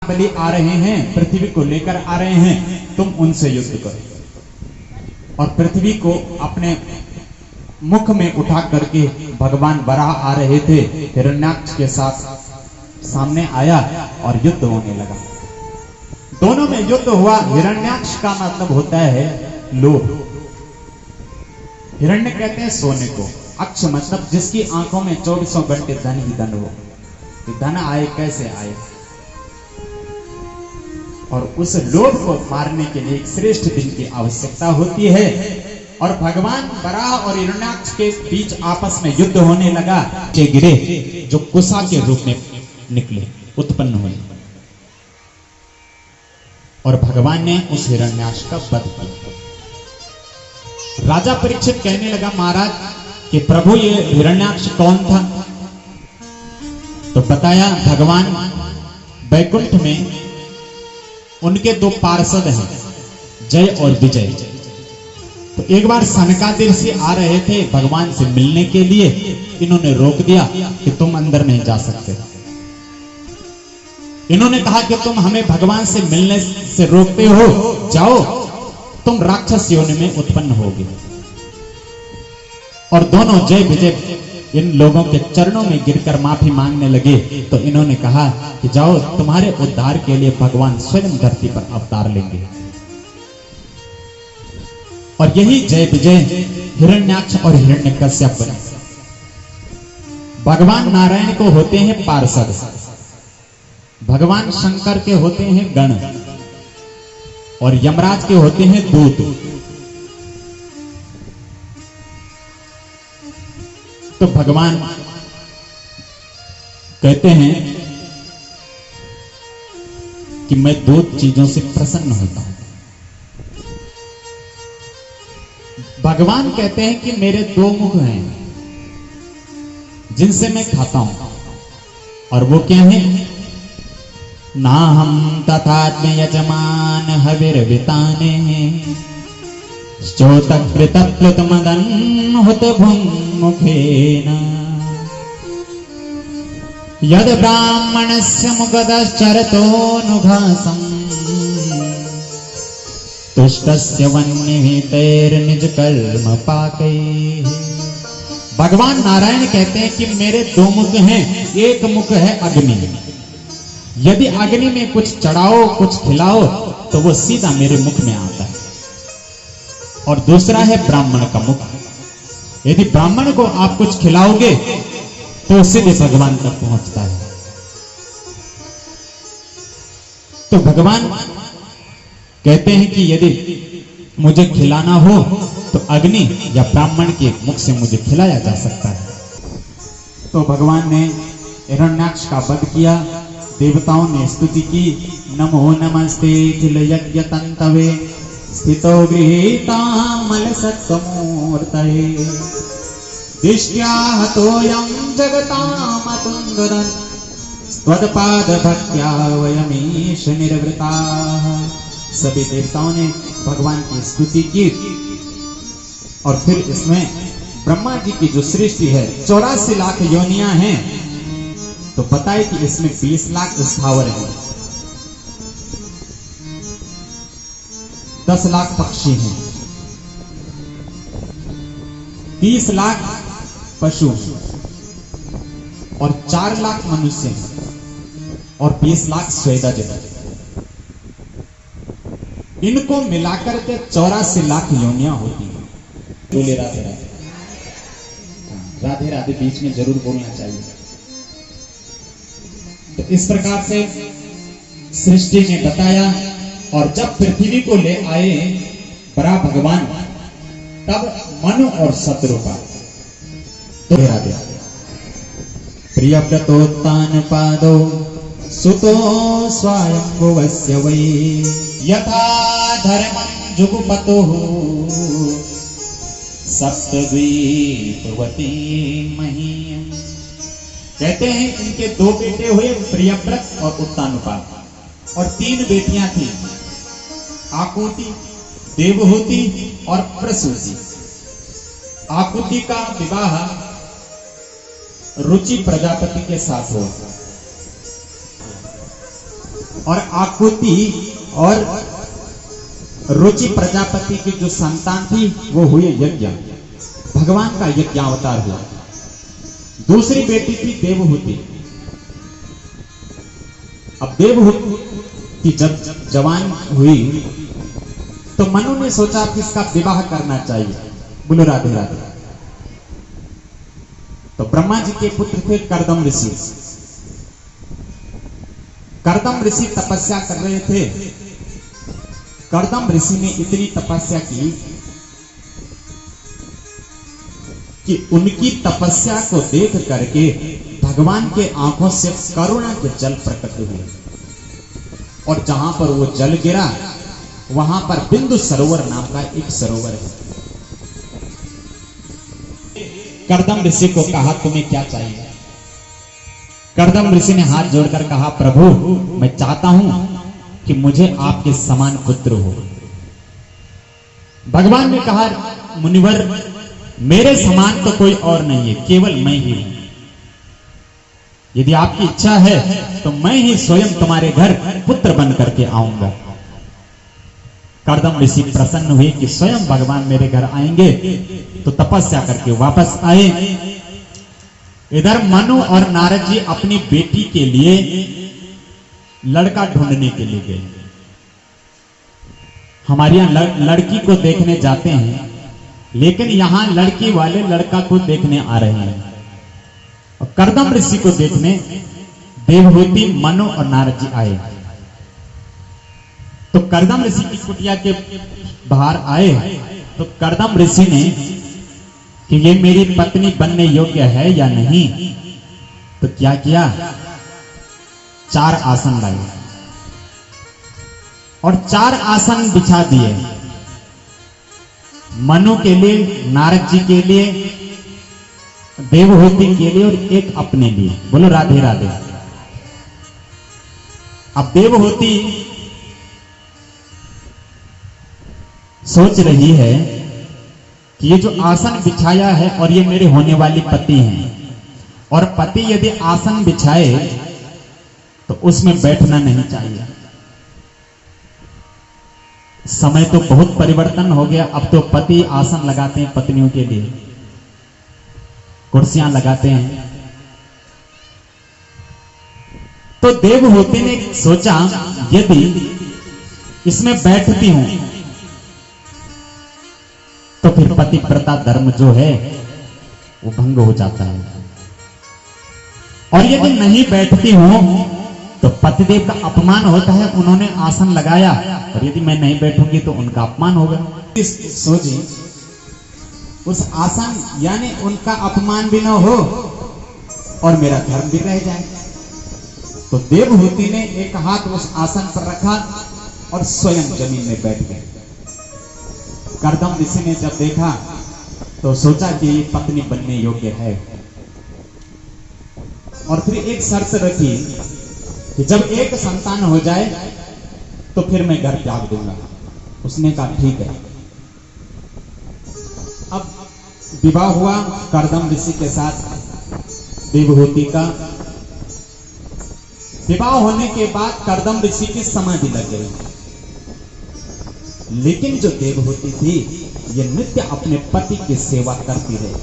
बलि आ रहे हैं, पृथ्वी को लेकर आ रहे हैं, तुम उनसे युद्ध करो। और पृथ्वी को अपने मुख में उठा करके भगवान वराह आ रहे थे, हिरण्याक्ष के साथ सामने आया और युद्ध होने लगा। दोनों में युद्ध हुआ। हिरण्याक्ष का मतलब होता है लोभ। हिरण्य कहते हैं सोने को, अक्ष मतलब जिसकी आंखों में 24 घंटे धन ही धन हो। तो धन आए कैसे आए, और उस लोभ को मारने के लिए एक श्रेष्ठ दिन की आवश्यकता होती है। और भगवान वराह और हिरण्याक्ष के बीच आपस में युद्ध होने लगा। के गिरे जो कुसा के रूप में निकले, उत्पन्न हुए, और भगवान ने उस हिरण्याक्ष का वध किया। राजा परीक्षित कहने लगा, महाराज कि प्रभु ये हिरण्याक्ष कौन था? तो बताया, भगवान वैकुंठ में उनके दो पार्षद हैं, जय और विजय। तो एक बार सनकादिक से आ रहे थे भगवान से मिलने के लिए, इन्होंने रोक दिया कि तुम अंदर नहीं जा सकते। इन्होंने कहा कि तुम हमें भगवान से मिलने से रोकते हो, जाओ, तुम राक्षस योनि में उत्पन्न होगे। और दोनों जय विजय इन लोगों के चरणों में गिरकर माफी मांगने लगे। तो इन्होंने कहा कि जाओ, तुम्हारे उद्धार के लिए भगवान स्वयं धरती पर अवतार लेंगे। और यही जय विजय हिरण्याक्ष और हिरण्यकश्यप बने। भगवान नारायण को होते हैं पार्षद, भगवान शंकर के होते हैं गण, और यमराज के होते हैं दूत। तो भगवान कहते हैं कि मैं दो चीजों से प्रसन्न होता हूं। भगवान कहते हैं कि मेरे दो मुख हैं जिनसे मैं खाता हूं, और वो क्या है? ना हम तथात्म यजमान हविर्विताने चोतकृतप्लुत मदन हुत भुङ्मुखेन यद ब्राह्मणस्य मुखदश्चरतोऽनुघासम् तुष्टस्य वह्निहितैर्निज कर्म पाकैः। भगवान नारायण कहते हैं कि मेरे दो मुख हैं। एक मुख है अग्नि, यदि अग्नि में कुछ चढ़ाओ, कुछ खिलाओ तो वो सीधा मेरे मुख में आता है। और दूसरा है ब्राह्मण का मुख, यदि ब्राह्मण को आप कुछ खिलाओगे तो सीधे भगवान तक पहुंचता है। तो भगवान कहते हैं कि यदि मुझे खिलाना हो तो अग्नि या ब्राह्मण के मुख से मुझे खिलाया जा सकता है। तो भगवान ने हिरण्याक्ष का वध किया। देवताओं ने स्तुति की, नमो नमस्ते अखिल यज्ञ तंतवे स्थितो गृहीतामल सत्त्वमूर्तये दिष्ट्या हतोऽयं जगतामतुन्दरन् त्वत्पाद भक्त्या वयमीश निर्वृताः। सभी देवताओं ने भगवान की स्तुति की। और फिर इसमें ब्रह्मा जी की जो सृष्टि है 84 लाख योनियां हैं, तो बताए कि इसमें 20 लाख स्थावर हैं, 10 लाख पक्षी हैं, 30 लाख पशु और 4 लाख मनुष्य हैं, और 20 लाख स्वेदजन। इनको मिलाकर के 84 लाख योनियां होती हैं। बोले राधे राधे, राधे राधे बीच में जरूर बोलना चाहिए। तो इस प्रकार से सृष्टि ने बताया। और जब पृथ्वी को ले आए बड़ा भगवान, तब मनु और शत्रु का तो राधे प्रियव्रतोत्तान पादो सुतो स्वायंभुवस्य वै यथा धर्मं जुगुपतुः सप्तद्वीपवती महीयम्। कहते हैं इनके 2 बेटे हुए, प्रियव्रत और उत्तानपाद, और 3 बेटियां थी, आकुति, देवहूति और प्रसूति। आकुति का विवाह रुचि प्रजापति के साथ हुआ, और आकुति और रुचि प्रजापति की जो संतान थी वो हुए यज्ञ, भगवान का यज्ञावतार हुआ। दूसरी बेटी थी देवहूति। अब देवहूति जब जवान हुई तो मनु ने सोचा कि इसका विवाह करना चाहिए। बोलो राधे राधे। तो ब्रह्मा जी के पुत्र थे कर्दम ऋषि। कर्दम ऋषि तपस्या कर रहे थे। कर्दम ऋषि ने इतनी तपस्या की कि उनकी तपस्या को देख करके भगवान के आंखों से करुणा के जल प्रकट हुए और जहां पर वो जल गिरा वहां पर बिंदु सरोवर नाम का एक सरोवर है। कर्दम ऋषि को कहा तुम्हें क्या चाहिए? कर्दम ऋषि ने हाथ जोड़कर कहा प्रभु मैं चाहता हूं कि मुझे आपके समान पुत्र हो। भगवान ने कहा मुनिवर मेरे समान तो कोई और नहीं है, केवल मैं ही हूं। यदि आपकी इच्छा है तो मैं ही स्वयं तुम्हारे घर पुत्र बन करके आऊंगा। कर्दम ऋषि प्रसन्न हुए कि स्वयं भगवान मेरे घर आएंगे, तो तपस्या करके वापस आए। इधर मनु और नारद जी अपनी बेटी के लिए लड़का ढूंढने के लिए गए। हमारे यहां लड़की को देखने जाते हैं, लेकिन यहां लड़की वाले लड़का को देखने आ रहे हैं। और कर्दम ऋषि को देखने देवहूति, मनु और नारद जी आए। तो कर्दम ऋषि की कुटिया के बाहर आए तो कर्दम ऋषि ने कि ये मेरी पत्नी बनने योग्य है या नहीं, तो क्या किया 4 आसन लाए और 4 आसन बिछा दिए। मनु के लिए, नारद जी के लिए, देवहूति के लिए और एक अपने लिए। बोलो राधे राधे। अब देवहूति सोच रही है कि ये जो आसन बिछाया है और ये मेरे होने वाली पति हैं, और पति यदि आसन बिछाए तो उसमें बैठना नहीं चाहिए। समय तो बहुत परिवर्तन हो गया, अब तो पति आसन लगाते हैं पत्नियों के लिए, कुर्सियां लगाते हैं। तो देवहूति ने सोचा यदि इसमें बैठती हूं तो फिर पतिव्रता धर्म जो है वो भंग हो जाता है, और यदि नहीं बैठती हूं तो पतिदेव का अपमान होता है। उन्होंने आसन लगाया और यदि मैं नहीं बैठूंगी तो उनका अपमान होगा। सोचिए उस आसन यानी उनका अपमान भी ना हो और मेरा धर्म भी रह जाए। तो देवहूति ने एक हाथ उस आसन पर रखा और स्वयं जमीन में बैठ गए। कर्दम ऋषि ने जब देखा तो सोचा कि ये पत्नी बनने योग्य है, और फिर एक शर्त रखी कि जब एक संतान हो जाए तो फिर मैं घर त्याग दूंगा। उसने कहा ठीक है। अब विवाह हुआ कर्दम ऋषि के साथ देवहूति का। विवाह होने के बाद कर्दम ऋषि की समाधि लग गई, लेकिन जो देवहूति थी ये नित्य अपने पति की सेवा करती रही।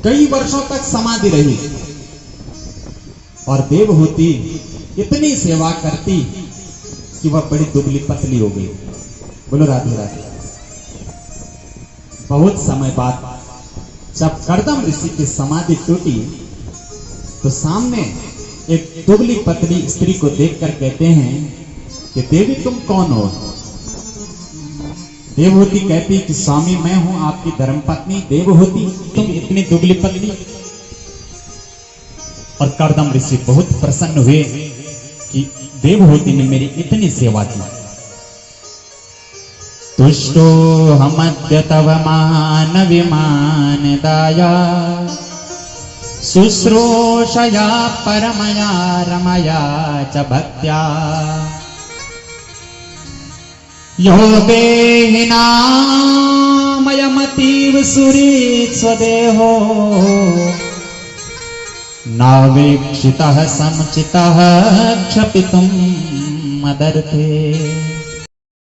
कई वर्षों तक समाधि रही और देवहूति इतनी सेवा करती कि वह बड़ी दुबली पतली हो गई। बोलो राधे राधे। बहुत समय बाद जब कर्दम ऋषि की समाधि टूटी तो सामने एक दुबली पतली स्त्री को देखकर कहते हैं कि देवी तुम कौन हो? देवहूति कहती कि स्वामी मैं हूं आपकी धर्मपत्नी देवहूति, तुम इतनी दुबली पतली। और कर्दम ऋषि बहुत प्रसन्न हुए कि देवहूति ने मेरी इतनी सेवा की। तुष्टो हमद्य तव मान विमान दाया शुश्रूषया परमया रमया च भक्त्या योगेहिनामयमतीव सुरीत् स्वदेहो नावेक्षितः समुचितः क्षपितुं मदर्थे।